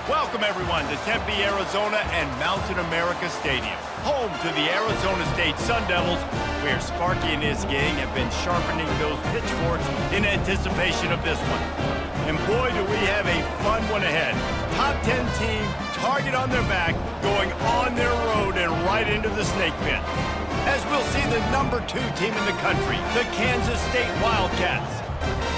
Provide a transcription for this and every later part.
Welcome, everyone, to Tempe, Arizona and Mountain America Stadium, home to the Arizona State Sun Devils, where Sparky and his gang have been sharpening those pitchforks in anticipation of this one. And boy, do we have a fun one ahead. Top 10 team, target on their back, going on their road and right into the snake pit. As we'll see the number 2 team in the country, the Kansas State Wildcats,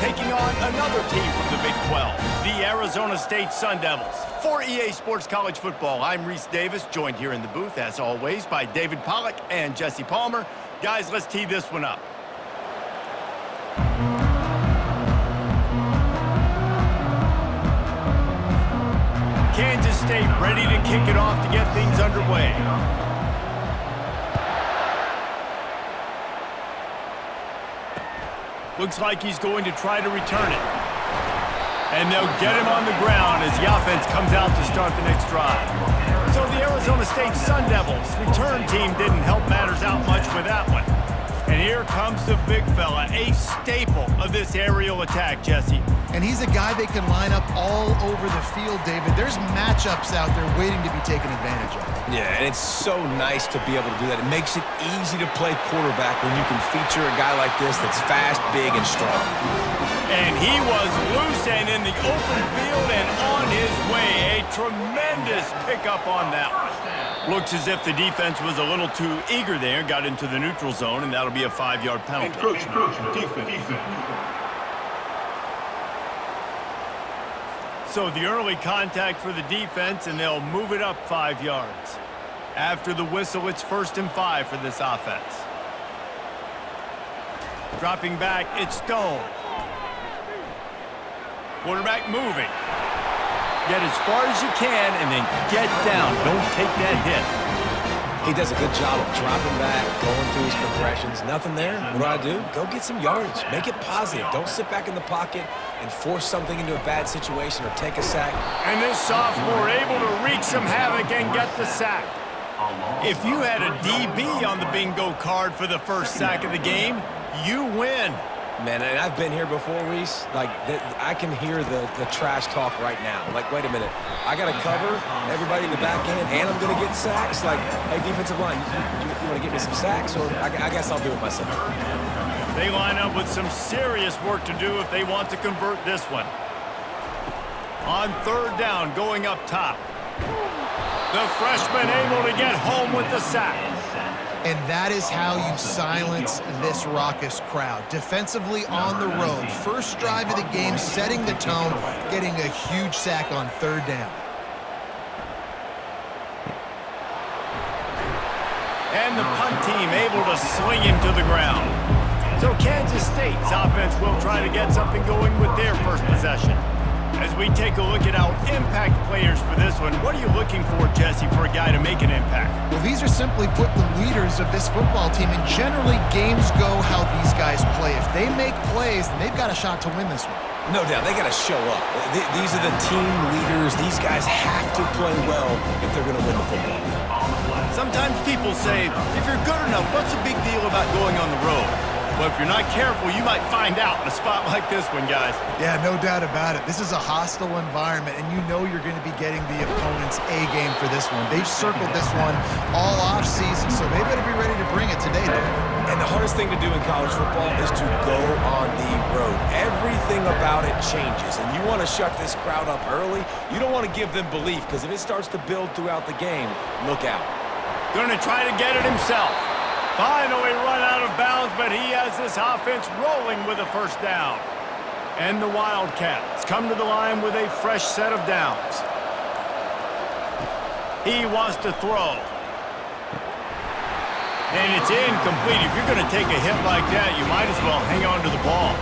taking on another team from the Big 12, the Arizona State Sun Devils. For EA Sports College Football, I'm Reese Davis, joined here in the booth, as always, by David Pollack and Jesse Palmer. Guys, let's tee this one up. Kansas State ready to kick it off to get things underway. Looks like he's going to try to return it. And they'll get him on the ground as the offense comes out to start the next drive. So the Arizona State Sun Devils return team didn't help matters out much with that one. And here comes the big fella, a staple of this aerial attack, Jesse. And he's a guy they can line up all over the field, David. There's matchups out there waiting to be taken advantage of. Yeah, and it's so nice to be able to do that. It makes it easy to play quarterback when you can feature a guy like this that's fast, big, and strong. And he was loose and in the open field and on his way. A tremendous pickup on that one. Looks as if the defense was a little too eager there, got into the neutral zone, and that'll be a 5-yard penalty. Encroachment, defense. So the early contact for the defense, and they'll move it up 5 yards. After the whistle, it's 1st and 5 for this offense. Dropping back, it's Stone. Quarterback moving. Get as far as you can and then get down. Don't take that hit. He does a good job of dropping back, going through his progressions. Nothing there. What do? Go get some yardage. Make it positive. Don't sit back in the pocket and force something into a bad situation or take a sack. And this sophomore able to wreak some havoc and get the sack. If you had a DB on the bingo card for the first sack of the game, you win. Man, and I've been here before, Reese. Like, I can hear the trash talk right now. Like, wait a minute. I got to cover everybody in the back end, and I'm going to get sacks? Like, hey, defensive line, you want to get me some sacks? Or I guess I'll do it myself. They line up with some serious work to do if they want to convert this one. On 3rd down, going up top. The freshman able to get home with the sack. And that is how you silence this raucous crowd. Defensively on the road. First drive of the game, setting the tone, getting a huge sack on 3rd down. And the punt team able to sling him to the ground. So Kansas State's offense will try to get something going with their first possession. As we take a look at our impact players for this one, what are you looking for, Jesse, for a guy to make an impact? Well, these are simply put the leaders of this football team, and generally games go how these guys play. If they make plays, then they've got a shot to win this one. No doubt. They got to show up. These are the team leaders. These guys have to play well if they're going to win the football game. Sometimes people say, if you're good enough, what's the big deal about going on the road? Well, if you're not careful, you might find out in a spot like this one, guys. Yeah, no doubt about it. This is a hostile environment, and you know you're going to be getting the opponent's A game for this one. They've circled this one all off season, so they better be ready to bring it today, though. And the hardest thing to do in college football is to go on the road. Everything about it changes, and you want to shut this crowd up early. You don't want to give them belief, because if it starts to build throughout the game, look out. Going to try to get it himself. Finally run out of bounds, but he has this offense rolling with a 1st down. And the Wildcats come to the line with a fresh set of downs. He wants to throw. And it's incomplete. If you're going to take a hit like that, you might as well hang on to the ball.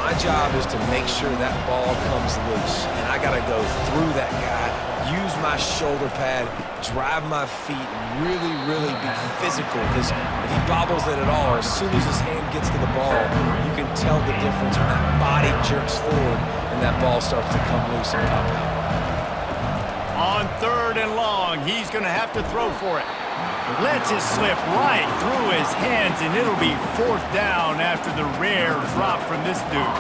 My job is to make sure that ball comes loose, and I got to go through that guy, use my shoulder pad, drive my feet, really, really be physical, because if he bobbles it at all, or as soon as his hand gets to the ball, you can tell the difference when that body jerks forward and that ball starts to come loose and pop out. On 3rd and long, he's going to have to throw for it. Lets it slip right through his hands, and it'll be 4th down after the rare drop from this dude.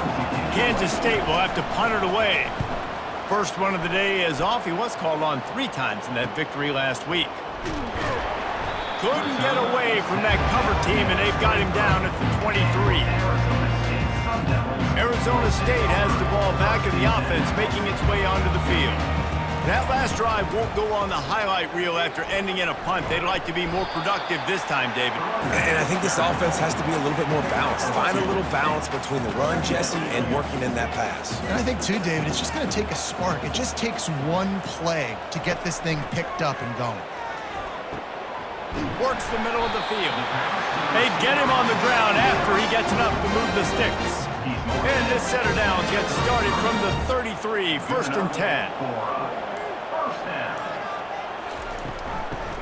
Kansas State will have to punt it away. First one of the day is off. He was called on 3 times in that victory last week. Couldn't get away from that cover team, and they've got him down at the 23. Arizona State has the ball back in the offense, making its way onto the field. That last drive won't go on the highlight reel after ending in a punt. They'd like to be more productive this time, David. And I think this offense has to be a little bit more balanced. Find a little balance between the run, Jesse, and working in that pass. And I think, too, David, it's just going to take a spark. It just takes one play to get this thing picked up and going. Works the middle of the field. They get him on the ground after he gets enough to move the sticks. And this setter downs gets started from the 33, 1st and 10.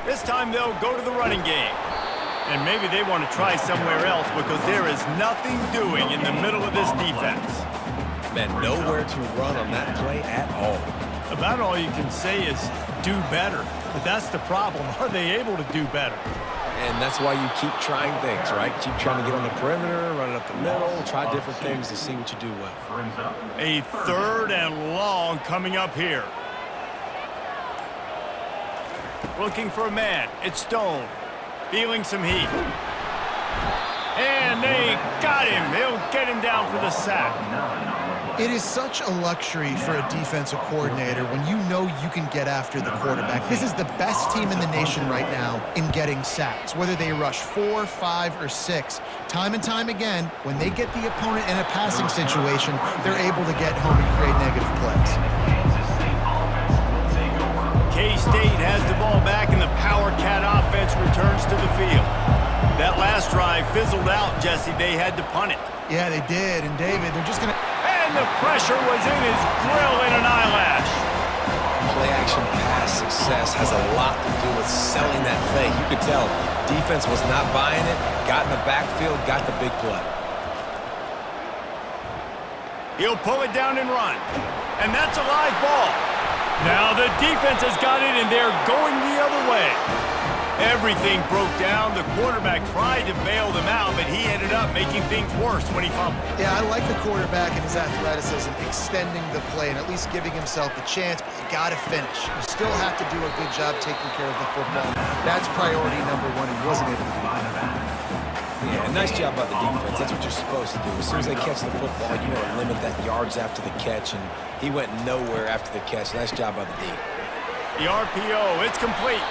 This time they'll go to the running game. And maybe they want to try somewhere else because there is nothing doing in the middle of this defense. Man, nowhere to run on that play at all. About all you can say is do better. But that's the problem. Are they able to do better? And that's why you keep trying things, right? Keep trying to get on the perimeter, run it up the middle, try different things to see what you do well. A 3rd and long coming up here. Looking for a man. It's Stone. Feeling some heat. And they got him. They'll get him down for the sack. It is such a luxury for a defensive coordinator when you know you can get after the quarterback. This is the best team in the nation right now in getting sacks. Whether they rush 4, 5, or 6, time and time again, when they get the opponent in a passing situation, they're able to get home and create negative plays. K-State has the ball back, and the Power Cat offense returns to the field. That last drive fizzled out, Jesse. They had to punt it. Yeah, they did. And, David, they're just going to... And the pressure was in his grill in an eyelash. Play-action pass success has a lot to do with selling that fake. You could tell defense was not buying it, got in the backfield, got the big play. He'll pull it down and run. And that's a live ball. Now the defense has got it, and they're going the other way. Everything broke down. The quarterback tried to bail them out, but he ended up making things worse when he fumbled. Yeah, I like the quarterback and his athleticism, extending the play and at least giving himself the chance, but you got to finish. You still have to do a good job taking care of the football. That's priority number 1. He wasn't able to do that. Yeah, nice job by the defense. That's what you're supposed to do. As soon as they catch the football, you want to limit that yards after the catch, and he went nowhere after the catch. Nice job by the D. The RPO, it's complete.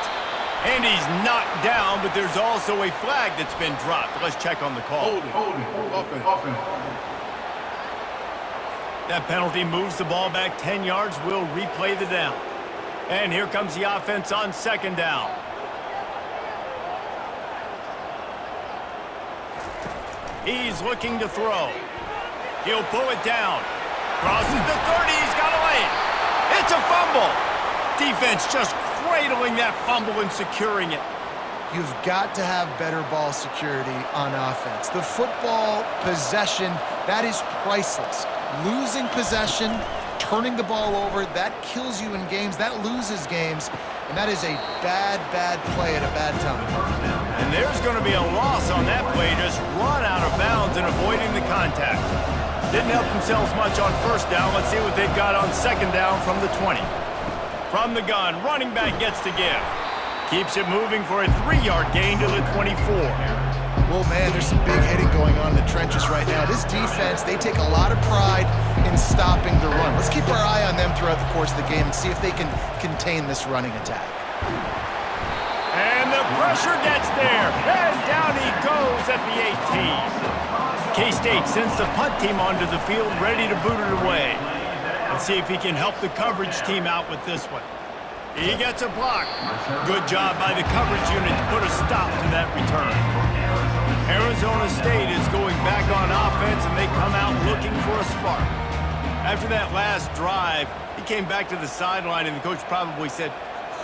And he's knocked down, but there's also a flag that's been dropped. Let's check on the call. Holding. That penalty moves the ball back 10 yards. We'll replay the down. And here comes the offense on 2nd down. He's looking to throw. He'll pull it down. Crosses the 30. He's got a lane. It's a fumble. Defense just cradling that fumble and securing it. You've got to have better ball security on offense. The football possession, that is priceless. Losing possession, turning the ball over, that kills you in games, that loses games, and that is a bad, bad play at a bad time. And there's going to be a loss on that play, just run out of bounds and avoiding the contact. Didn't help themselves much on 1st down. Let's see what they've got on 2nd down from the 20. From the gun, running back gets to give. Keeps it moving for a 3-yard gain to the 24. Well, man, there's some big hitting going on in the trenches right now. This defense, they take a lot of pride in stopping the run. Let's keep our eye on them throughout the course of the game and see if they can contain this running attack. And the pressure gets there. And down he goes at the 18. K-State sends the punt team onto the field, ready to boot it away. Let's see if he can help the coverage team out with this one. He gets a block. Good job by the coverage unit to put a stop to that return. Arizona State is going back on offense, and they come out looking for a spark. After that last drive, he came back to the sideline, and the coach probably said,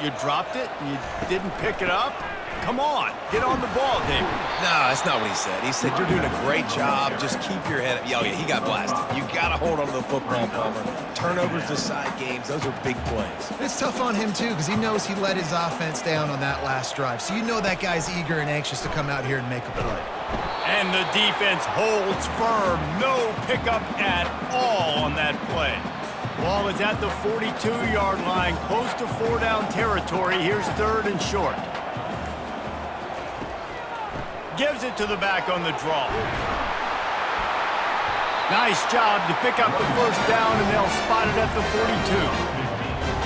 "You dropped it and you didn't pick it up? Come on, get on the ball, David." No, that's not what he said. He said, "You're doing a great job. Just keep your head up." Oh, yeah, he got blasted. You got to hold on to the football, Palmer. Turnovers decide games. Those are big plays. It's tough on him, too, because he knows he let his offense down on that last drive. So you know that guy's eager and anxious to come out here and make a play. And the defense holds firm. No pickup at all on that play. Ball is at the 42-yard line, close to 4-down territory. Here's 3rd and short. Gives it to the back on the draw. Nice job to pick up the 1st down, and they'll spot it at the 42.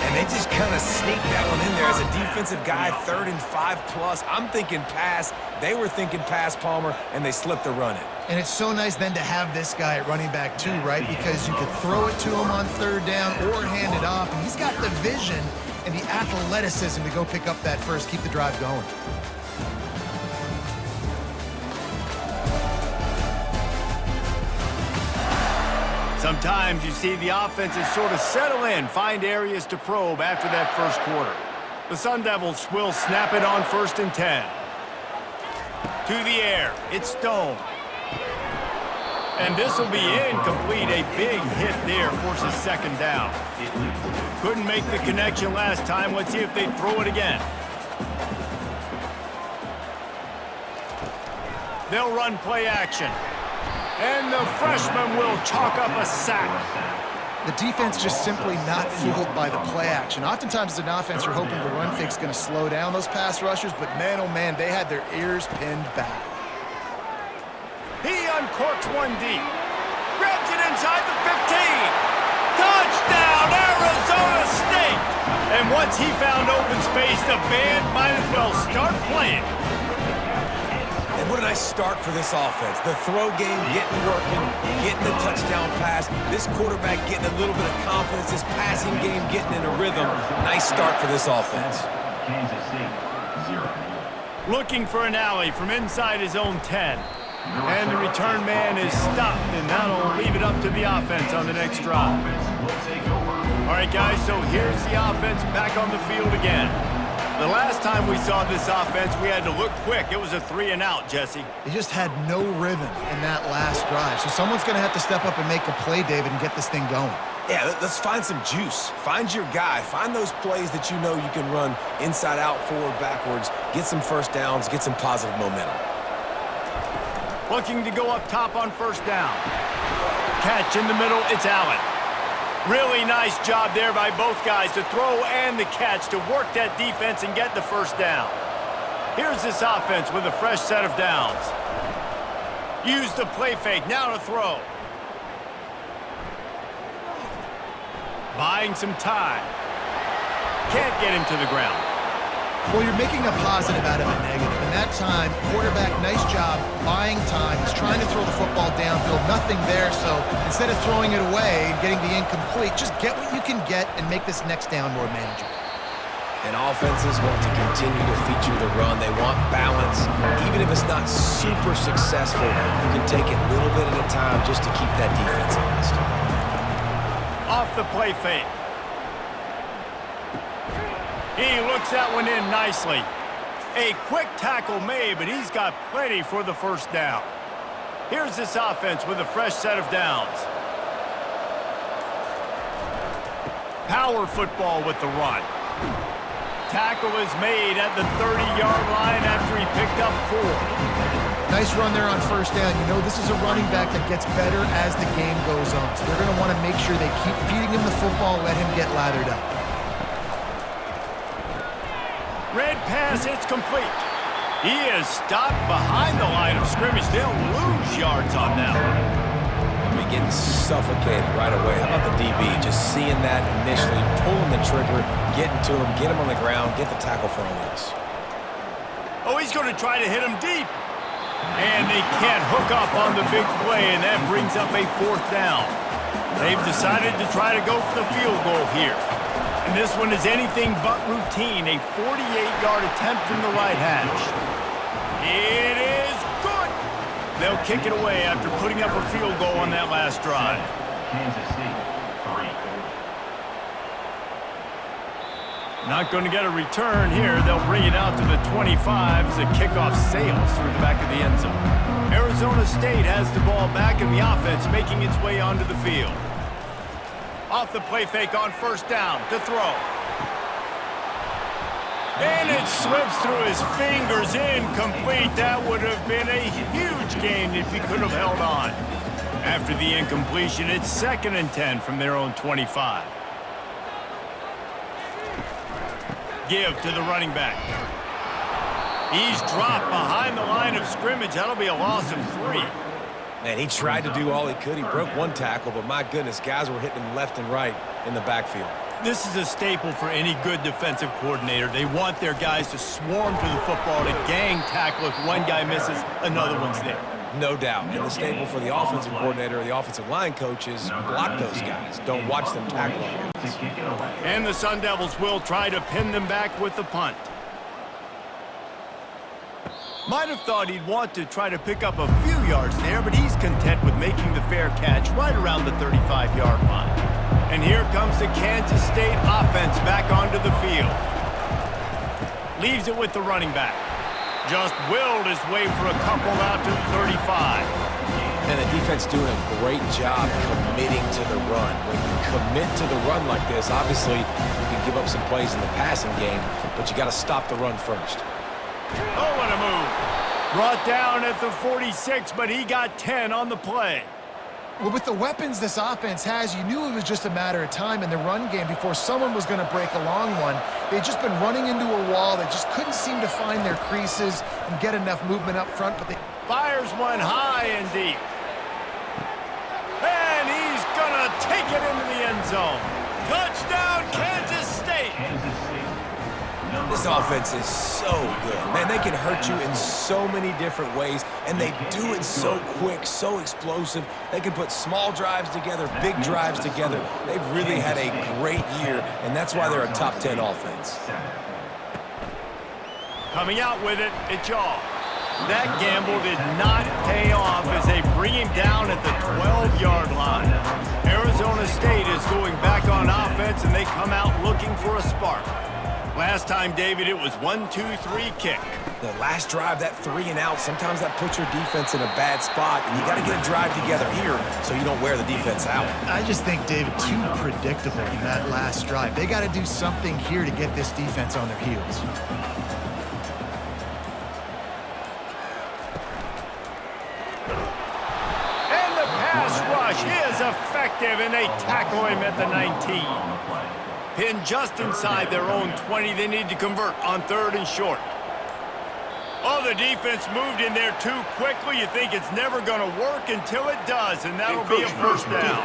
And they just kind of sneaked that one in there as a defensive guy, 3rd and 5+. I'm thinking pass. They were thinking pass, Palmer, and they slipped the run in. And it's so nice then to have this guy at running back too, right? Because you could throw it to him on 3rd down or hand it off. And he's got the vision and the athleticism to go pick up that first, keep the drive going. Sometimes you see the offenses sort of settle in, find areas to probe after that first quarter. The Sun Devils will snap it on 1st and 10. To the air, it's Stone. And this will be incomplete. A big hit there forces 2nd down. Couldn't make the connection last time. Let's see if they throw it again. They'll run play action. And the freshman will chalk up a sack. The defense just simply not fooled by the play action. Oftentimes as an offense, you're hoping the run fake's going to slow down those pass rushers, but man, oh man, they had their ears pinned back. He uncorks one deep. Grabs it inside the 15. Touchdown, Arizona State! And once he found open space, the band might as well start playing. And what a nice start for this offense. The throw game getting working, getting the touchdown pass. This quarterback getting a little bit of confidence. This passing game getting in a rhythm. Nice start for this offense. Kansas State, 0. Looking for an alley from inside his own 10. And the return man is stopped, and that'll leave it up to the offense on the next drive. All right, guys, so here's the offense back on the field again. The last time we saw this offense, we had to look quick. It was a 3-and-out, Jesse. They just had no rhythm in that last drive. So someone's going to have to step up and make a play, David, and get this thing going. Yeah, let's find some juice. Find your guy. Find those plays that you know you can run inside out, forward, backwards. Get some 1st downs. Get some positive momentum. Looking to go up top on 1st down. Catch in the middle, it's Allen. Really nice job there by both guys to throw and the catch to work that defense and get the 1st down. Here's this offense with a fresh set of downs. Use the play fake, now to throw. Buying some time. Can't get him to the ground. Well, you're making a positive out of a negative. And that time, quarterback, nice job, buying time. He's trying to throw the football downfield, nothing there. So instead of throwing it away and getting the incomplete, just get what you can get and make this next down more manageable. And offenses want to continue to feature the run. They want balance. Even if it's not super successful, you can take it little bit at a time just to keep that defense honest. Off the play fake. He looks that one in nicely. A quick tackle made, but he's got plenty for the 1st down. Here's this offense with a fresh set of downs. Power football with the run. Tackle is made at the 30-yard line after he picked up 4. Nice run there on 1st down. You know, this is a running back that gets better as the game goes on. So they're going to want to make sure they keep feeding him the football, let him get lathered up. Red pass, it's complete. He is stopped behind the line of scrimmage. They'll lose yards on that one. We're getting suffocated right away. How about the DB? Just seeing that initially, pulling the trigger, getting to him, get him on the ground, get the tackle for a loss. Oh, he's going to try to hit him deep. And they can't hook up on the big play, and that brings up a 4th down. They've decided to try to go for the field goal here. And this one is anything but routine. A 48-yard attempt from the right hash. It is good. They'll kick it away after putting up a field goal on that last drive. Kansas State, 3. Not going to get a return here. They'll bring it out to the 25 as the kickoff sails through the back of the end zone. Arizona State has the ball back in the offense, making its way onto the field. Off the play fake on 1st down to throw. And it slips through his fingers, incomplete. That would have been a huge gain if he could have held on. After the incompletion, it's 2nd and 10 from their own 25. Give to the running back. He's dropped behind the line of scrimmage. That'll be a loss of 3. Man, he tried to do all he could. He broke one tackle, but my goodness, guys were hitting him left and right in the backfield. This is a staple for any good defensive coordinator. They want their guys to swarm to the football, to gang tackle. If one guy misses, another one's there. No doubt. And the staple for the offensive coordinator or the offensive line coach is block those guys. Don't watch them tackle them. And the Sun Devils will try to pin them back with the punt. Might have thought he'd want to try to pick up a few yards there, but he's content with making the fair catch right around the 35-yard line. And here comes the Kansas State offense back onto the field. Leaves it with the running back. Just willed his way for a couple out to the 35. And the defense doing a great job committing to the run. When you commit to the run like this, obviously you can give up some plays in the passing game, but you got to stop the run first. Oh, what a move. Brought down at the 46, but he got 10 on the play. Well, with the weapons this offense has, you knew it was just a matter of time in the run game before someone was going to break a long one. They'd just been running into a wall. They just couldn't seem to find their creases and get enough movement up front. But they Fires one high and deep. And he's going to take it into the end zone. Touchdown, Kansas State. This offense is so good. Man, they can hurt you in so many different ways, and they do it so quick, so explosive. They can put small drives together, big drives together. They've really had a great year, and that's why they're a top 10 offense. Coming out with it, it's y'all. That gamble did not pay off as they bring him down at the 12-yard line. Arizona State is going back on offense, and they come out looking for a spark. Last time, David, it was 1-2-3 kick. The last drive, that 3 and out, sometimes that puts your defense in a bad spot, and you got to get a drive together here so you don't wear the defense out. I just think, David, too predictable in that last drive. They got to do something here to get this defense on their heels. And the pass rush is effective, and they tackle him at the 19. Pinned just inside their own 20. They need to convert on 3rd and short. Oh, the defense moved in there too quickly. You think it's never going to work until it does, and that'll be a first down.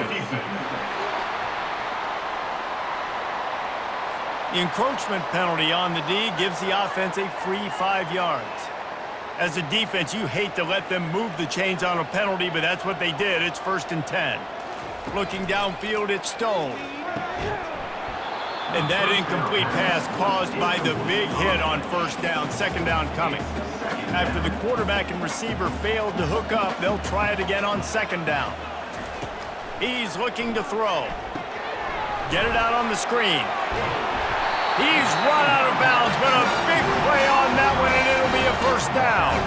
The encroachment penalty on the D gives the offense a free 5 yards. As a defense, you hate to let them move the chains on a penalty, but that's what they did. It's 1st and 10. Looking downfield, it's Stone. And that incomplete pass caused by the big hit on 1st down, 2nd down coming. After the quarterback and receiver failed to hook up, they'll try it again on 2nd down. He's looking to throw. Get it out on the screen. He's run out of bounds, but a big play on that one, and it'll be a 1st down.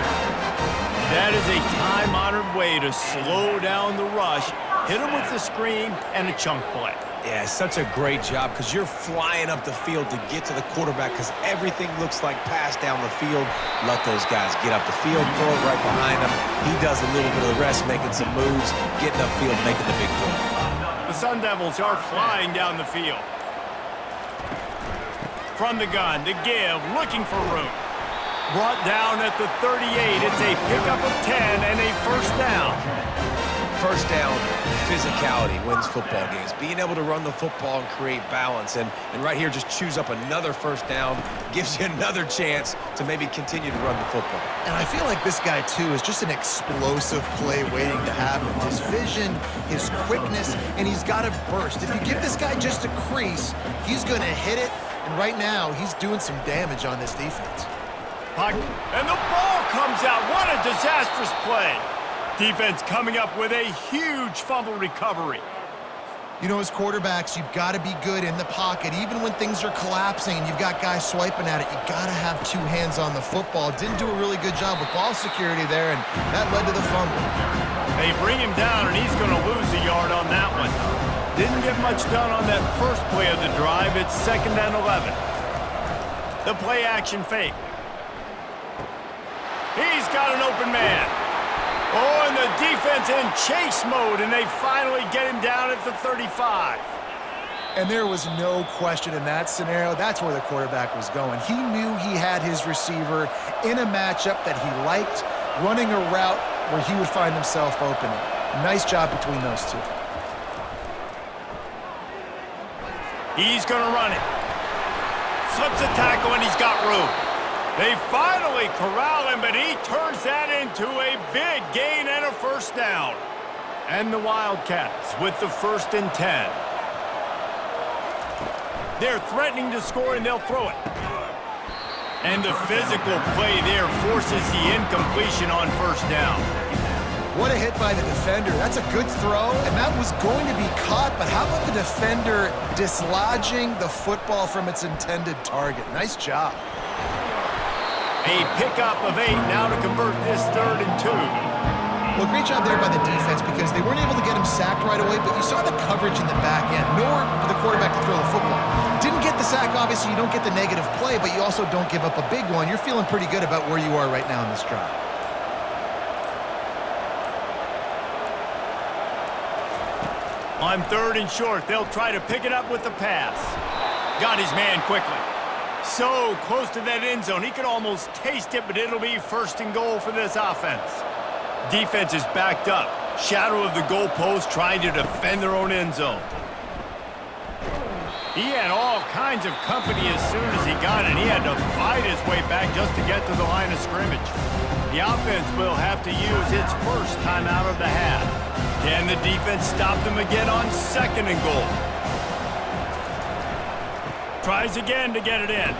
That is a time-honored way to slow down the rush, hit him with the screen, and a chunk play. Yeah, such a great job because you're flying up the field to get to the quarterback because everything looks like pass down the field. Let those guys get up the field, throw it right behind him. He does a little bit of the rest, making some moves, getting upfield, making the big play. The Sun Devils are flying down the field. From the gun, to give, looking for room. Brought down at the 38. It's a pickup of 10 and a 1st down. 1st down, physicality wins football games. Being able to run the football and create balance. And right here, just choose up another 1st down, gives you another chance to maybe continue to run the football. And I feel like this guy, too, is just an explosive play waiting to happen. His vision, his quickness, and he's got to burst. If you give this guy just a crease, he's going to hit it. And right now, he's doing some damage on this defense. And the ball comes out. What a disastrous play. Defense coming up with a huge fumble recovery. You know, as quarterbacks, you've got to be good in the pocket. Even when things are collapsing and you've got guys swiping at it, you got to have 2 hands on the football. Didn't do a really good job with ball security there, and that led to the fumble. They bring him down, and he's going to lose a yard on that one. Didn't get much done on that first play of the drive. It's 2nd and 11. The play action fake. He's got an open man. Oh, and the defense in chase mode, and they finally get him down at the 35. And there was no question in that scenario. That's where the quarterback was going. He knew he had his receiver in a matchup that he liked, running a route where he would find himself open. Nice job between those two. He's going to run it. Slips a tackle, and he's got room. They finally corral him, but he turns that into a big gain and a first down. And the Wildcats with the 1st and 10. They're threatening to score, and they'll throw it. And the physical play there forces the incompletion on first down. What a hit by the defender. That's a good throw, and that was going to be caught, but how about the defender dislodging the football from its intended target? Nice job. A pickup of 8 now to convert this 3rd and 2. Well, great job there by the defense because they weren't able to get him sacked right away, but you saw the coverage in the back end, nor for the quarterback to throw the football. Didn't get the sack, obviously you don't get the negative play, but you also don't give up a big one. You're feeling pretty good about where you are right now in this drive. On 3rd and short, they'll try to pick it up with the pass. Got his man quickly. So close to that end zone, he could almost taste it, but it'll be 1st and goal for this offense. Defense is backed up. Shadow of the goalpost trying to defend their own end zone. He had all kinds of company as soon as he got it. He had to fight his way back just to get to the line of scrimmage. The offense will have to use its first time out of the half. Can the defense stop them again on 2nd and goal? Tries again to get it in.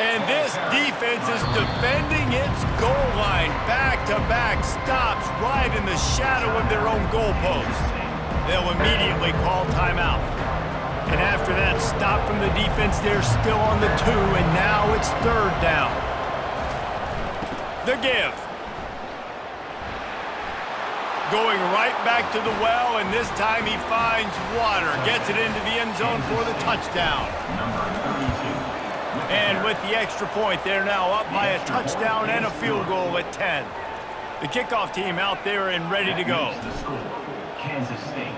And this defense is defending its goal line. Back-to-back stops right in the shadow of their own goalpost. They'll immediately call timeout. And after that stop from the defense, they're still on the 2, and now it's 3rd down. The give. Going right back to the well, and this time he finds water. Gets it into the end zone for the touchdown. And with the extra point, they're now up by a touchdown and a field goal at 10. The kickoff team out there and ready to go. Kansas State,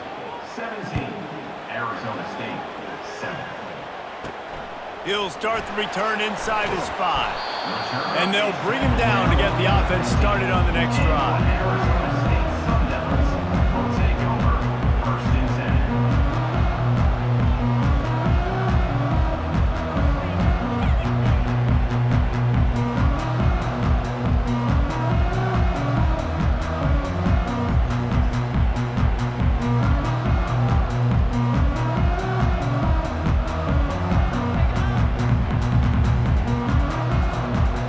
17. Arizona State, 7. He'll start the return inside his 5. And they'll bring him down to get the offense started on the next drive. Arizona State Sun Devils will take over 1st and 10.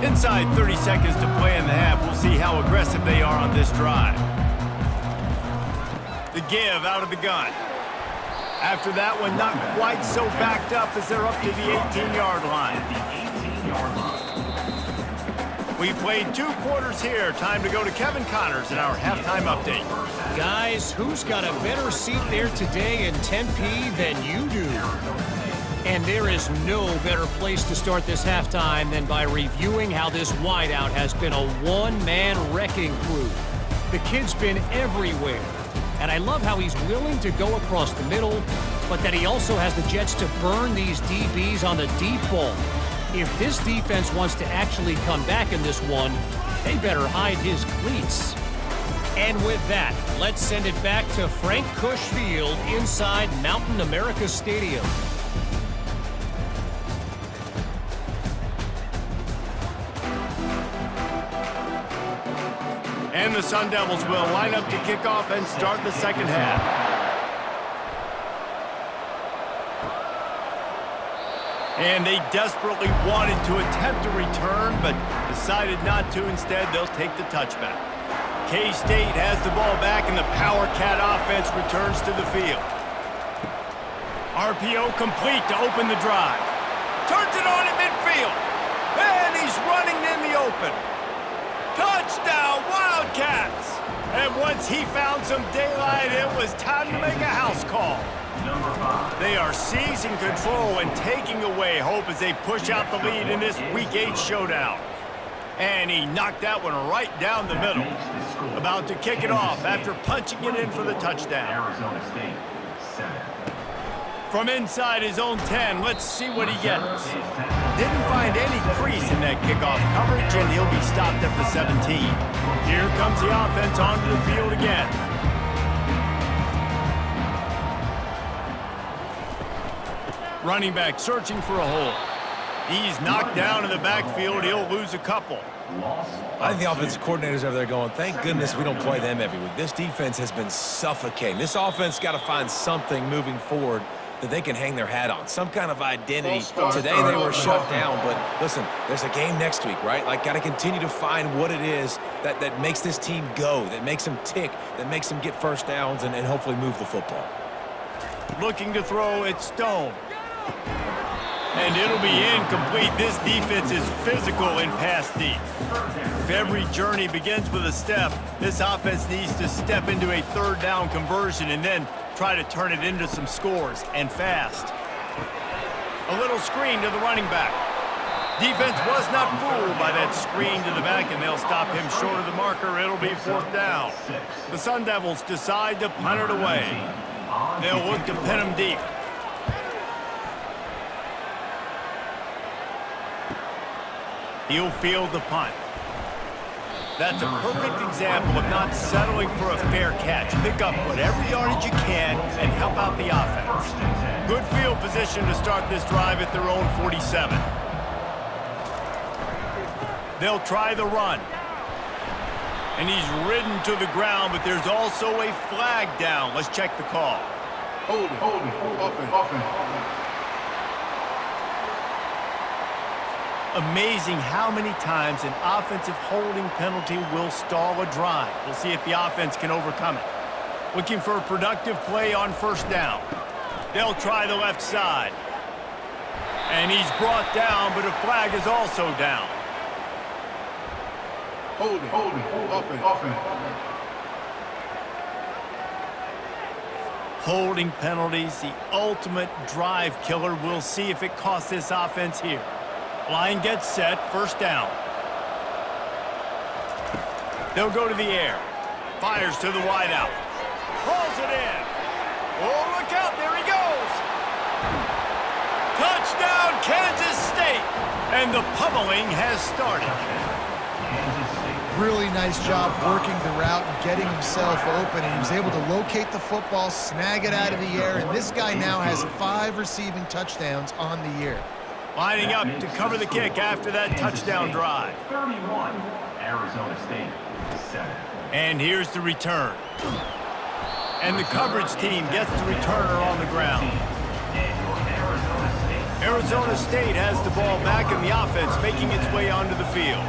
Inside 30 seconds to play in the half. We'll see how aggressive they are on this drive. The give out of the gun. After that one, not quite so backed up as they're up to the 18-yard line. We played 2 quarters here. Time to go to Kevin Connors in our halftime update. Guys, who's got a better seat there today in Tempe than you do? And there is no better place to start this halftime than by reviewing how this wideout has been a one-man wrecking crew. The kid's been everywhere. And I love how he's willing to go across the middle, but that he also has the jets to burn these DBs on the deep ball. If this defense wants to actually come back in this one, they better hide his cleats. And with that, let's send it back to Frank Cush Field inside Mountain America Stadium. And the Sun Devils will line up to kick off and start the second half. And they desperately wanted to attempt a return, but decided not to. Instead, they'll take the touchback. K-State has the ball back, and the Power Cat offense returns to the field. RPO complete to open the drive. Turns it on at midfield. And he's running in the open. Touchdown, Wildcats! And once he found some daylight, it was time to make a house call. They are seizing control and taking away hope as they push out the lead in this Week 8 showdown. And he knocked that one right down the middle. About to kick it off after punching it in for the touchdown. Arizona State, 7. From inside his own 10, let's see what he gets. Didn't find any crease in that kickoff coverage, and he'll be stopped at the 17. Here comes the offense onto the field again. Running back searching for a hole. He's knocked down in the backfield. He'll lose a couple. I think the offensive coordinators over there going, thank goodness we don't play them every week. This defense has been suffocating. This offense got to find something moving forward that they can hang their hat on, some kind of identity. Today they were shut down, but listen, there's a game next week, right? Like, got to continue to find what it is that makes this team go, that makes them tick, that makes them get first downs and hopefully move the football. Looking to throw, it's Stone. And it'll be incomplete. This defense is physical in pass deep. If every journey begins with a step, this offense needs to step into a third down conversion and then try to turn it into some scores, and fast. A little screen to the running back. Defense was not fooled by that screen to the back, and they'll stop him short of the marker. It'll be 4th down. The Sun Devils decide to punt it away. They'll look to pin him deep. He'll field the punt. That's a perfect example of not settling for a fair catch. Pick up whatever yardage you can and help out the offense. Good field position to start this drive at their own 47. They'll try the run. And he's ridden to the ground, but there's also a flag down. Let's check the call. Hold it, offense. Amazing how many times an offensive holding penalty will stall a drive. We'll see if the offense can overcome it. Looking for a productive play on 1st down. They'll try the left side. And he's brought down, but a flag is also down. Hold it, offense. Holding penalties, the ultimate drive killer. We'll see if it costs this offense here. Line gets set, 1st down. They'll go to the air. Fires to the wideout. Pulls it in. Oh, look out, there he goes. Touchdown, Kansas State. And the pummeling has started. Really nice job working the route and getting himself open, and he was able to locate the football, snag it out of the air, and this guy now has 5 receiving touchdowns on the year. Lining up to cover the kick after that touchdown drive. 31, Arizona State, 7. And here's the return. And the coverage team gets the returner on the ground. Arizona State has the ball back in the offense, making its way onto the field.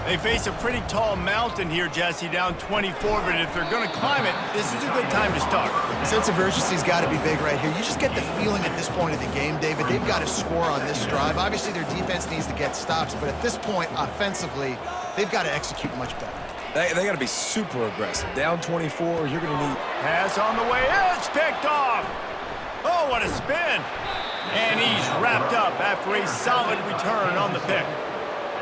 They face a pretty tall mountain here, Jesse, down 24, but if they're going to climb it, this is a good time to start. Sense of urgency's got to be big right here. You just get the feeling at this point of the game, David, they've got to score on this drive. Obviously, their defense needs to get stops, but at this point, offensively, they've got to execute much better. They got to be super aggressive. Down 24, you're going to need... Pass on the way. It's picked off. Oh, what a spin. And he's wrapped up after a solid return on the pick.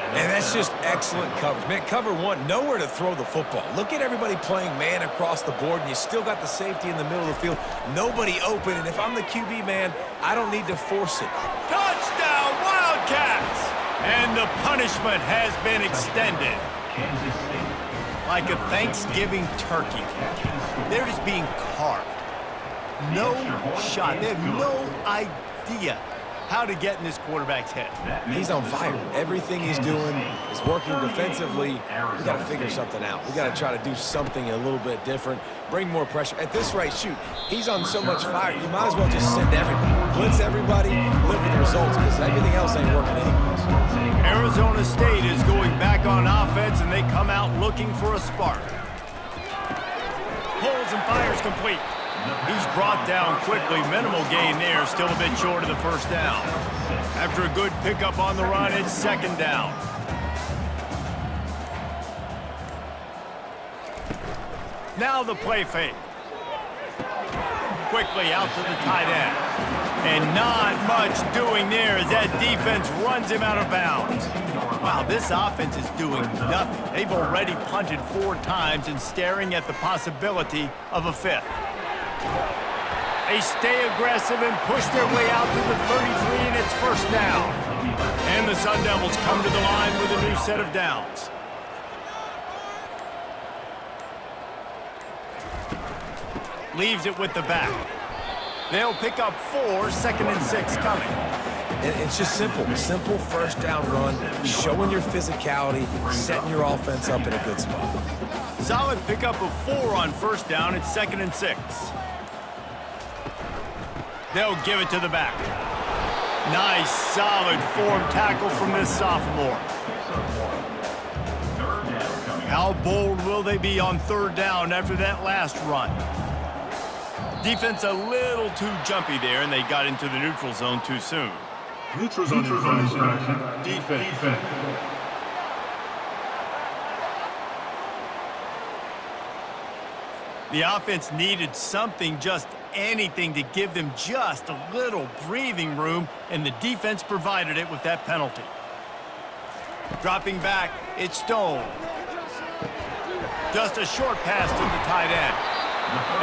And that's just excellent coverage. Man, cover one, nowhere to throw the football. Look at everybody playing man across the board, and you still got the safety in the middle of the field. Nobody open, and if I'm the QB, man, I don't need to force it. Touchdown, Wildcats! And the punishment has been extended. Like a Thanksgiving turkey. They're just being carved. No shot. They have no idea how to get in this quarterback's head. He's on fire. Everything he's doing is working defensively. We got to figure something out. We got to try to do something a little bit different, bring more pressure. At this rate, shoot, he's on so much fire, you might as well just send everybody. Blitz everybody, live with the results, because everything else ain't working anyways. Arizona State is going back on offense, and they come out looking for a spark. Pulls and fires complete. He's brought down quickly. Minimal gain there. Still a bit short of the 1st down. After a good pickup on the run, it's 2nd down. Now the play fake. Quickly out to the tight end. And not much doing there as that defense runs him out of bounds. Wow, this offense is doing nothing. They've already punted 4 times and staring at the possibility of a 5th. They stay aggressive and push their way out to the 33, and it's first down. And the Sun Devils come to the line with a new set of downs. Leaves it with the back. They'll pick up 4, 2nd and 6 coming. It's just simple. Simple first down run, showing your physicality, setting your offense up in a good spot. Solid pickup of 4 on first down. It's 2nd and 6. They'll give it to the back. Nice, solid form tackle from this sophomore. How bold will they be on 3rd down after that last run? Defense a little too jumpy there, and they got into the neutral zone too soon. Neutral zone infraction. Defense. The offense needed something, just anything, to give them just a little breathing room, and the defense provided it with that penalty. Dropping back, it's Stone. Just a short pass to the tight end.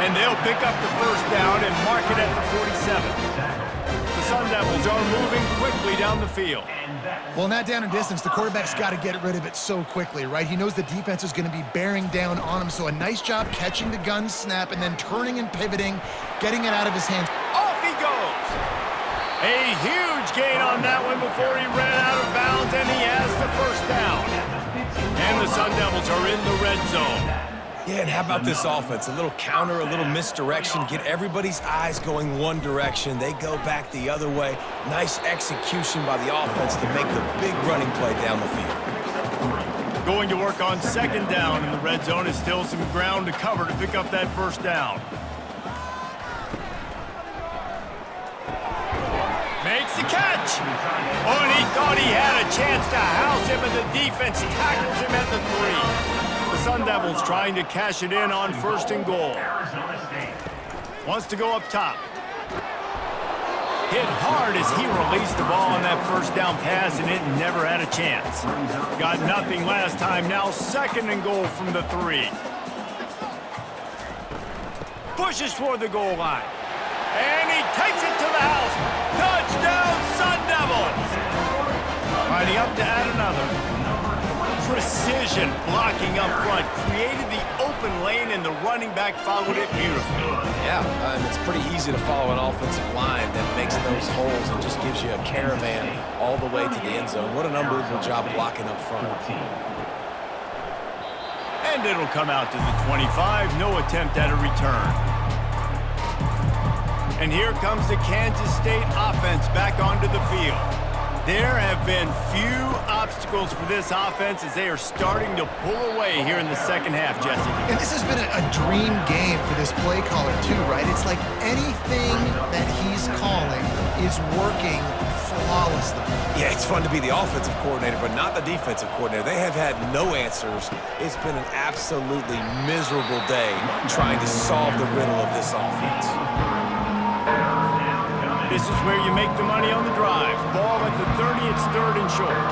And they'll pick up the first down and mark it at the 47. The Sun Devils are moving quickly down the field. Well, in that down and distance, the quarterback's got to get rid of it so quickly, right? He knows the defense is going to be bearing down on him, so a nice job catching the gun snap and then turning and pivoting, getting it out of his hands. Off he goes. A huge gain on that one before he ran out of bounds, and he has the first down. And the Sun Devils are in the red zone. Yeah, and how about this offense? A little counter, a little misdirection, get everybody's eyes going one direction. They go back the other way. Nice execution by the offense to make the big running play down the field. Going to work on 2nd down in the red zone. Is still some ground to cover to pick up that first down. Makes the catch. Oh, and he thought he had a chance to house him, and the defense tackles him at the 3. The Sun Devils trying to cash it in on 1st and goal. Wants to go up top. Hit hard as he released the ball on that first down pass, and it never had a chance. Got nothing last time. Now 2nd and goal from the 3. Pushes for the goal line. And he takes it to the house. Touchdown, Sun Devils! Lining up to add another. Precision blocking up front, created the open lane, and the running back followed it beautifully. Yeah, it's pretty easy to follow an offensive line that makes those holes and just gives you a caravan all the way to the end zone. What an unbelievable job blocking up front. And it'll come out to the 25, no attempt at a return. And here comes the Kansas State offense back onto the field. There have been few obstacles for this offense as they are starting to pull away here in the second half, Jesse. And this has been a dream game for this play caller, too, right? It's like anything that he's calling is working flawlessly. Yeah, it's fun to be the offensive coordinator, but not the defensive coordinator. They have had no answers. It's been an absolutely miserable day trying to solve the riddle of this offense. This is where you make the money on the drive. Ball at the 30, it's 3rd and short.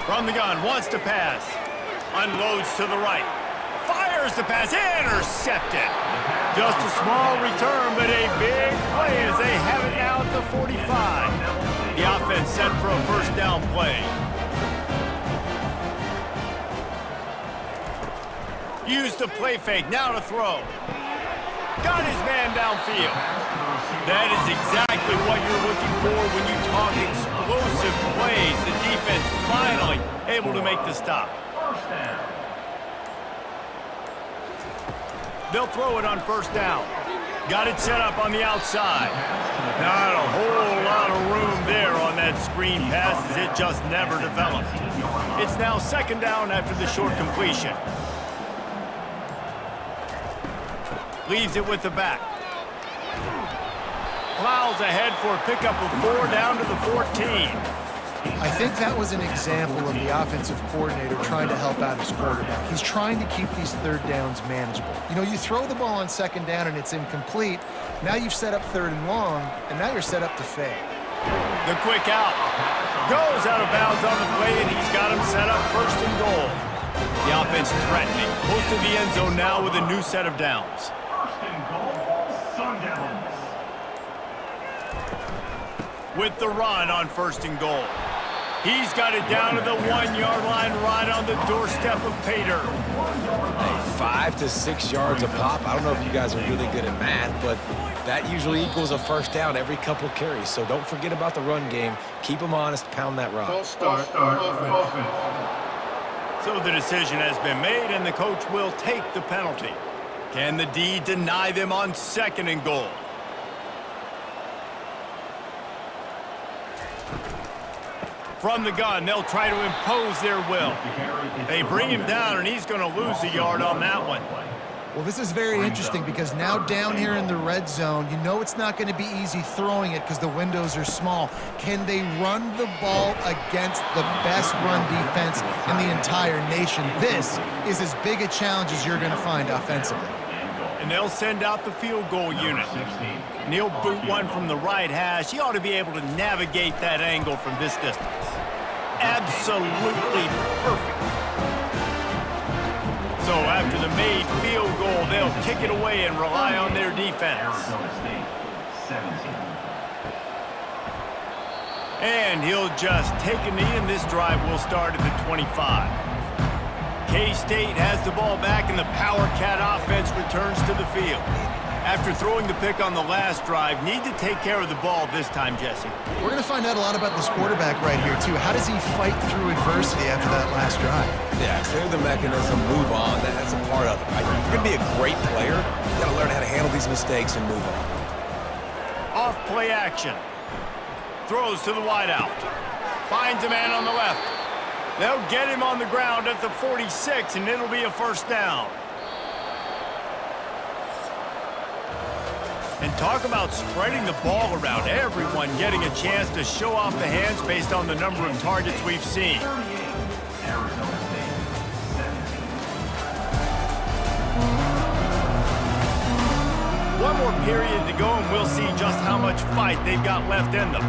From the gun, wants to pass. Unloads to the right. Fires the pass, intercepted. Just a small return, but a big play as they have it now at the 45. The offense set for a first down play. Use the play fake, now to throw. Got his man downfield. That is exactly what you're looking for when you talk explosive plays. The defense finally able to make the stop. They'll throw it on 1st down. Got it set up on the outside. Not a whole lot of room there on that screen pass as it just never developed. It's now 2nd down after the short completion. Leaves it with the back. Plows ahead for a pickup of 4 down to the 14. I think that was an example of the offensive coordinator trying to help out his quarterback. He's trying to keep these 3rd downs manageable. You know, you throw the ball on 2nd down and it's incomplete. Now you've set up 3rd and long, and now you're set up to fail. The quick out. Goes out of bounds on the play, and he's got him set up first and goal. The offense threatening. Close to the end zone now with a new set of downs. First and goal, Sun Devils. With the run on first and goal. He's got it down to the 1-yard line right on the doorstep of Pater. Hey, 5 to 6 yards a pop. I don't know if you guys are really good at math, but that usually equals a first down every couple carries. So don't forget about the run game. Keep them honest, pound that rock. False start. Offense. So the decision has been made, and the coach will take the penalty. Can the D deny them on second and goal? From the gun, they'll try to impose their will. They bring him down, and he's going to lose a yard on that one. Well, this is very interesting because now down here in the red zone, you know it's not going to be easy throwing it because the windows are small. Can they run the ball against the best run defense in the entire nation? This is as big a challenge as you're going to find offensively. And they'll send out the field goal unit. And he'll boot one from the right hash. He ought to be able to navigate that angle from this distance. Absolutely perfect. So after the made field goal, they'll kick it away and rely on their defense. Arizona State, 17. And he'll just take a knee, and this drive will start at the 25. K-State has the ball back, and the Power Cat offense returns to the field. After throwing the pick on the last drive, need to take care of the ball this time, Jesse. We're going to find out a lot about this quarterback right here, too. How does he fight through adversity after that last drive? Yeah, clear the mechanism, move on. That's a part of it. Right? If you're going to be a great player, you got to learn how to handle these mistakes and move on. Off play action. Throws to the wideout. Finds a man on the left. They'll get him on the ground at the 46, and it'll be a first down. And talk about spreading the ball around. Everyone getting a chance to show off the hands based on the number of targets we've seen. 38, Arizona State, 17. One more period to go, and we'll see just how much fight they've got left in them.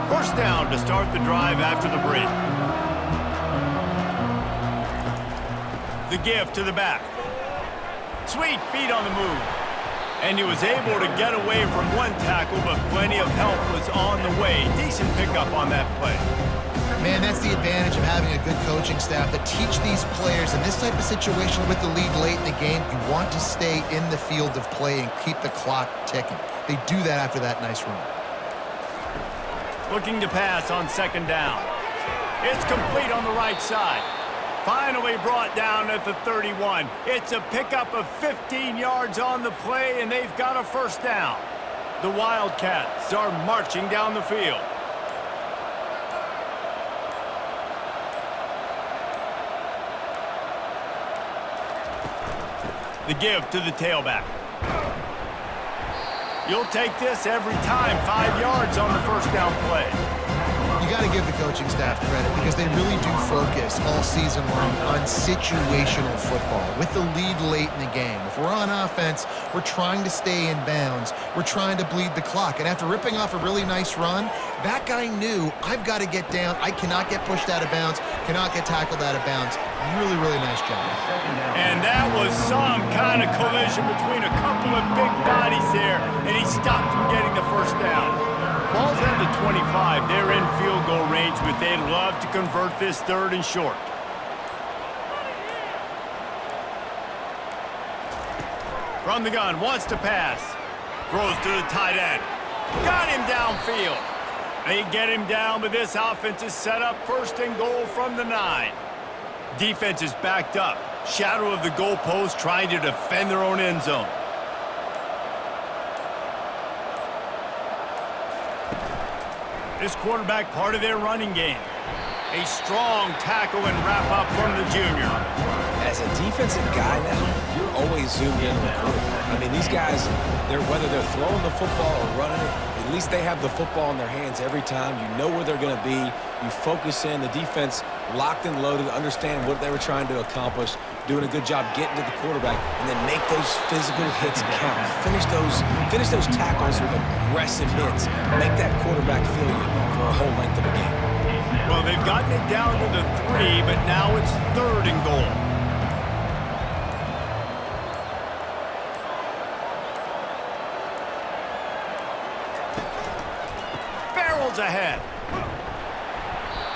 First down to start the drive after the break. The give to the back. Sweet feet on the move. And he was able to get away from one tackle, but plenty of help was on the way. Decent pickup on that play. Man, that's the advantage of having a good coaching staff that teach these players in this type of situation with the lead late in the game. You want to stay in the field of play and keep the clock ticking. They do that after that nice run. Looking to pass on second down. It's complete on the right side. Finally brought down at the 31. It's a pickup of 15 yards on the play, and they've got a first down. The Wildcats are marching down the field. The give to the tailback. You'll take this every time. 5 yards on the first down play. You got to give the coaching staff credit because they really do focus all season long on situational football with the lead late in the game. If we're on offense, we're trying to stay in bounds. We're trying to bleed the clock. And after ripping off a really nice run, that guy knew, I've got to get down. I cannot get pushed out of bounds, cannot get tackled out of bounds. Really, really nice job. And that was some kind of collision between a couple of big bodies there, and he stopped from getting the first down. Ball's at the 25. They're in field goal range, but they'd love to convert this third and short. From the gun, wants to pass. Throws to the tight end. Got him downfield. They get him down, but this offense is set up first and goal from the 9. Defense is backed up. Shadow of the goalpost trying to defend their own end zone. This quarterback part of their running game. A strong tackle and wrap up from the junior. As a defensive guy now, you're always zoomed in on the quarterback. I mean, these guys, whether they're throwing the football or running it, At least they have the football in their hands every time. You know where they're going to be. You focus in. The defense locked and loaded, understand what they were trying to accomplish, doing a good job getting to the quarterback, and then make those physical hits count. Finish those tackles with aggressive hits. Make that quarterback feel you for a whole length of a game. Well, they've gotten it down to the 3, but now it's 3rd and goal. Barrels ahead.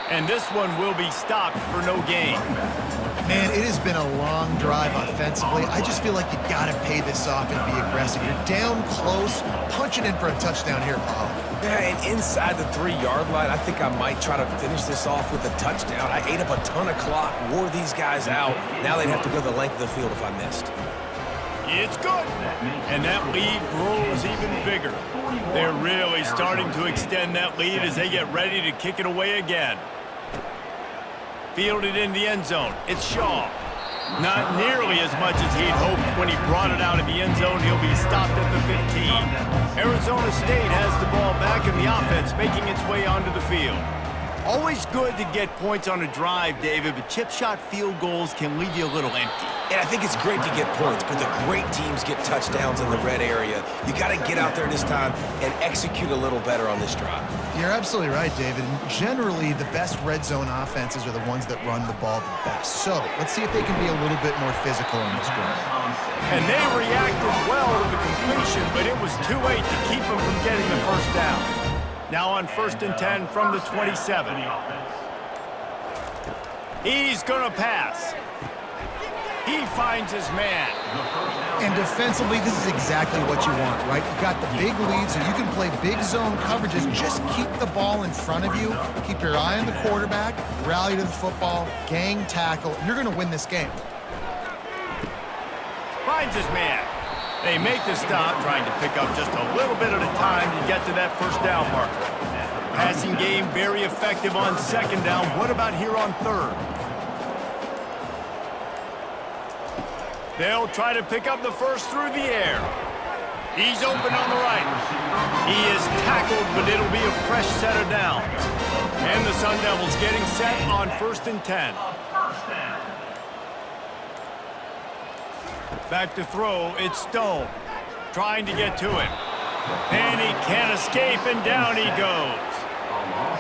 And this one will be stopped for no gain. Man, it has been a long drive offensively. I just feel like you got to pay this off and be aggressive. You're down close, punch it in for a touchdown here, Paul. Yeah, and inside the 3-yard line, I think I might try to finish this off with a touchdown. I ate up a ton of clock, wore these guys out. Now they'd have to go the length of the field if I missed. It's good. And that lead grows even bigger. They're really starting to extend that lead as they get ready to kick it away again. Fielded in the end zone. It's Shaw. Not nearly as much as he'd hoped when he brought it out of the end zone. He'll be stopped at the 15. Arizona State has the ball back in the offense, making its way onto the field. Always good to get points on a drive, David, but chip shot field goals can leave you a little empty. And I think it's great to get points, but the great teams get touchdowns in the red area. You got to get out there this time and execute a little better on this drive. You're absolutely right, David. And generally, the best red zone offenses are the ones that run the ball the best. So let's see if they can be a little bit more physical in this drive. And they reacted well to the completion, but it was too late to keep them from getting the first down. Now on 1st and 10 from the 27. He's going to pass. He finds his man. And defensively, this is exactly what you want, right? You got the big lead, so you can play big zone coverages. Just keep the ball in front of you. Keep your eye on the quarterback. Rally to the football. Gang tackle. You're going to win this game. Finds his man. They make the stop, trying to pick up just a little bit at a time to get to that first down marker. Passing game very effective on 2nd down. What about here on 3rd? They'll try to pick up the first through the air. He's open on the right. He is tackled, but it'll be a fresh set of downs. And the Sun Devils getting set on 1st and 10. Back to throw, it's Stone. Trying to get to it. And he can't escape, and down he goes.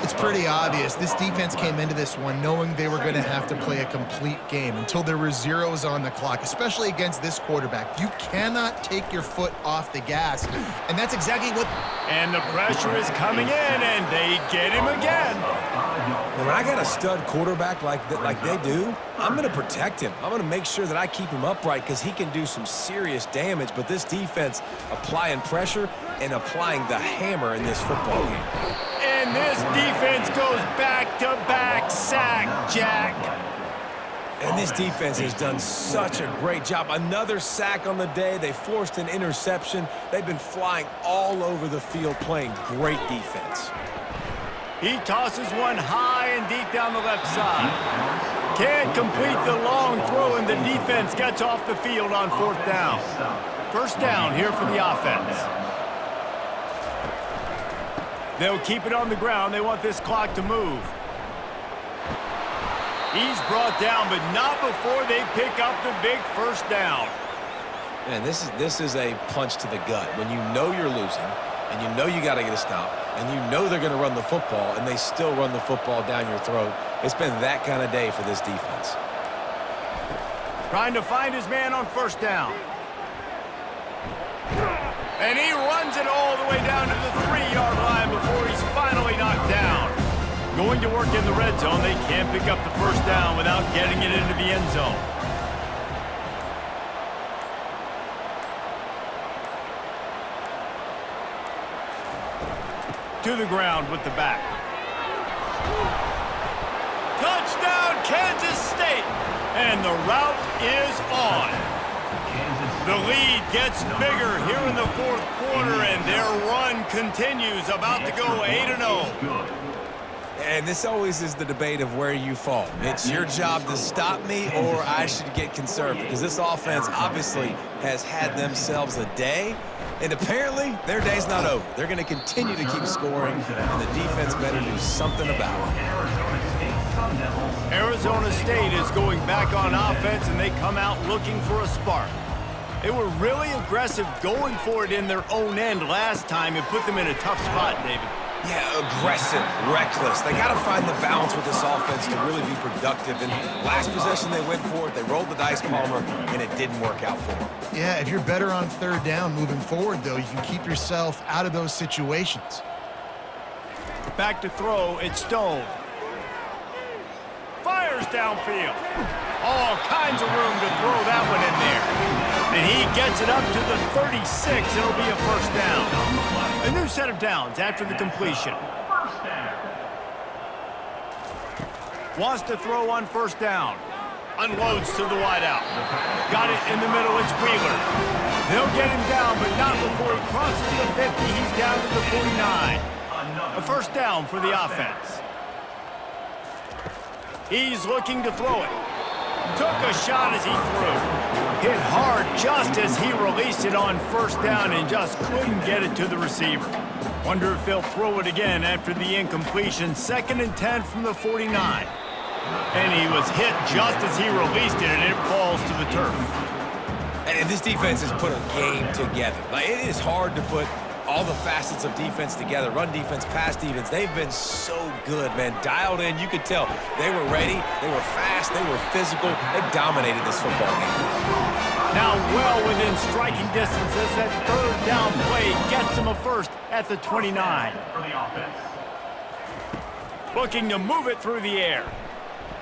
It's pretty obvious. This defense came into this one knowing they were going to have to play a complete game until there were zeros on the clock, especially against this quarterback. You cannot take your foot off the gas, and that's exactly what... And the pressure is coming in, and they get him again. When I got a stud quarterback like they do, I'm going to protect him. I'm going to make sure that I keep him upright because he can do some serious damage. But this defense applying pressure and applying the hammer in this football game. And this defense goes back-to-back sack, Jack. And this defense has done such a great job. Another sack on the day. They forced an interception. They've been flying all over the field playing great defense. He tosses one high and deep down the left side. Can't complete the long throw, and the defense gets off the field on 4th down. First down here for the offense. They'll keep it on the ground. They want this clock to move. He's brought down, but not before they pick up the big first down. Man, this is a punch to the gut. When you know you're losing, and you know you got to get a stop, and you know they're going to run the football, and they still run the football down your throat. It's been that kind of day for this defense. Trying to find his man on 1st down. And he runs it all the way down to the 3-yard line before he's finally knocked down. Going to work in the red zone. They can't pick up the first down without getting it into the end zone. To the ground with the back. Touchdown, Kansas State! And the route is on. The lead gets bigger here in the 4th quarter, and their run continues, about to go 8-0. And this always is the debate of where you fall. It's your job to stop me or I should get conservative, because this offense obviously has had themselves a day, and apparently their day's not over. They're going to continue to keep scoring, and the defense better do something about it. Arizona State is going back on offense, and they come out looking for a spark. They were really aggressive going for it in their own end last time and put them in a tough spot, David. Yeah, aggressive, reckless. They got to find the balance with this offense to really be productive. And last possession they went for it. They rolled the dice, Palmer, and it didn't work out for them. Yeah, if you're better on third down moving forward, though, you can keep yourself out of those situations. Back to throw, it's Stone. Fires downfield. All kinds of room to throw that one in there. And he gets it up to the 36. It'll be a first down. A new set of downs after the completion. Wants to throw on first down. Unloads to the wideout. Got it in the middle, it's Wheeler. They'll get him down, but not before he crosses the 50. He's down to the 49. A first down for the offense. He's looking to throw it. Took a shot as he threw. Hit hard just as he released it on first down and just couldn't get it to the receiver. Wonder if they'll throw it again after the incompletion. 2nd and 10 from the 49. And he was hit just as he released it, and it falls to the turf. And this defense has put a game together. Like, it is hard to put all the facets of defense together. Run defense, pass defense. They've been so good, man. Dialed in. You could tell they were ready. They were fast. They were physical. They dominated this football game. Now well within striking distance as that third down play gets him a first at the 29. Looking to move it through the air.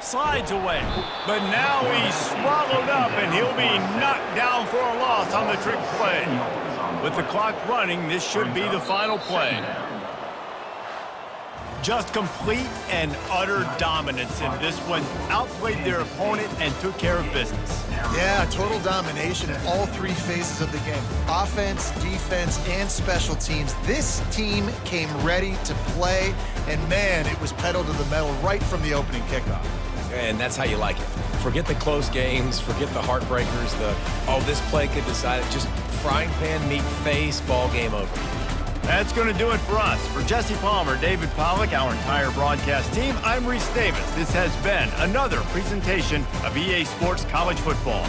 Slides away. But now he's swallowed up, and he'll be knocked down for a loss on the trick play. With the clock running, this should be the final play. Just complete and utter dominance in this one. Outplayed their opponent and took care of business. Yeah, total domination in all three phases of the game. Offense, defense, and special teams. This team came ready to play, and man, it was pedal to the metal right from the opening kickoff. And that's how you like it. Forget the close games, forget the heartbreakers, this play could decide it. Just frying pan, meat face, ball game over. That's going to do it for us. For Jesse Palmer, David Pollack, our entire broadcast team, I'm Reese Davis. This has been another presentation of EA Sports College Football.